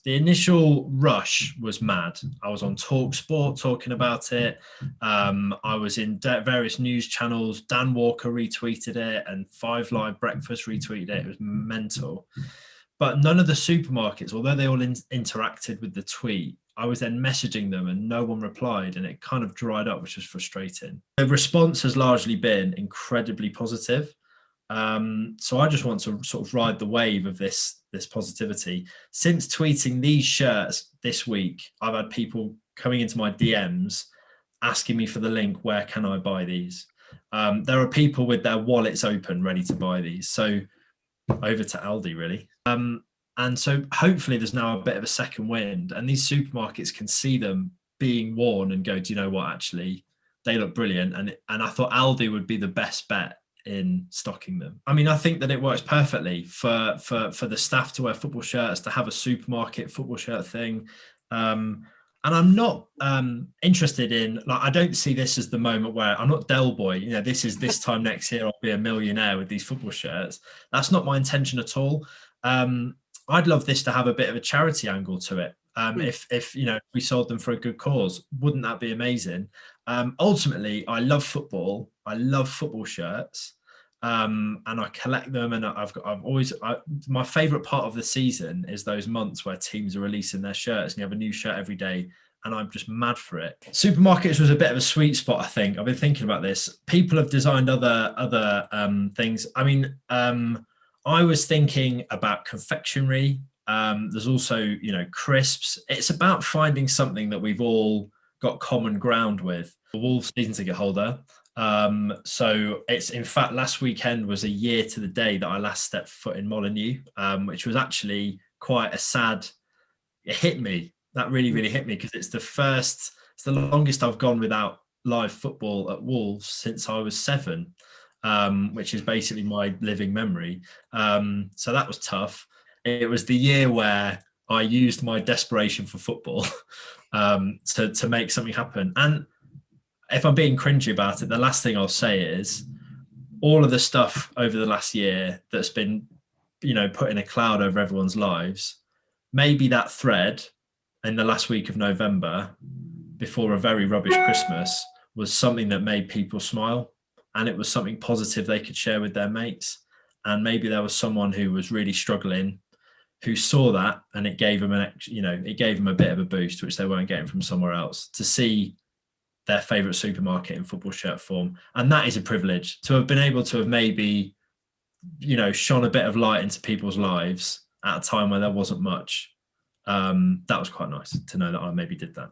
The initial rush was mad. I was on Talk Sport talking about it. I was in various news channels. Dan Walker retweeted it and Five Live Breakfast retweeted it. It was mental. But none of the supermarkets, although they all interacted with the tweet, I was then messaging them and no one replied, and it kind of dried up, which was frustrating. The response has largely been incredibly positive. So I just want to sort of ride the wave of this positivity. Since tweeting these shirts this week, I've had people coming into my DMs asking me for the link. Where can I buy these? There are people with their wallets open, ready to buy these. So over to Aldi, really. And so hopefully there's now a bit of a second wind, and these supermarkets can see them being worn and go, do you know what? Actually, they look brilliant. And I thought Aldi would be the best bet in stocking them. I mean, I think that it works perfectly for the staff to wear football shirts, to have a supermarket football shirt thing. And I'm not interested in, like, I don't see this as the moment where I'm not Del Boy, you know, this time next year I'll be a millionaire with these football shirts. That's not my intention at all. I'd love this to have a bit of a charity angle to it. If you know, we sold them for a good cause, wouldn't that be amazing? Ultimately, I love football. I love football shirts, and I collect them. And my favorite part of the season is those months where teams are releasing their shirts and you have a new shirt every day. And I'm just mad for it. Supermarkets was a bit of a sweet spot, I think. I've been thinking about this. People have designed other things. I mean, I was thinking about confectionery. There's also, you know, crisps. It's about finding something that we've all got common ground with. The Wolves season ticket holder. So it's, in fact, last weekend was a year to the day that I last stepped foot in Molineux, which was actually quite a sad, it hit me. That really, really hit me, because it's the longest I've gone without live football at Wolves since I was 7. Which is basically my living memory. So that was tough. It was the year where I used my desperation for football to make something happen. And if I'm being cringy about it, the last thing I'll say is all of the stuff over the last year that's been, you know, put in a cloud over everyone's lives, maybe that thread in the last week of November before a very rubbish Christmas was something that made people smile. And it was something positive they could share with their mates. And maybe there was someone who was really struggling who saw that, and it gave them it gave them a bit of a boost, which they weren't getting from somewhere else, to see their favorite supermarket in football shirt form. And that is a privilege, to have been able to have maybe, you know, shone a bit of light into people's lives at a time where there wasn't much. That was quite nice to know that I maybe did that.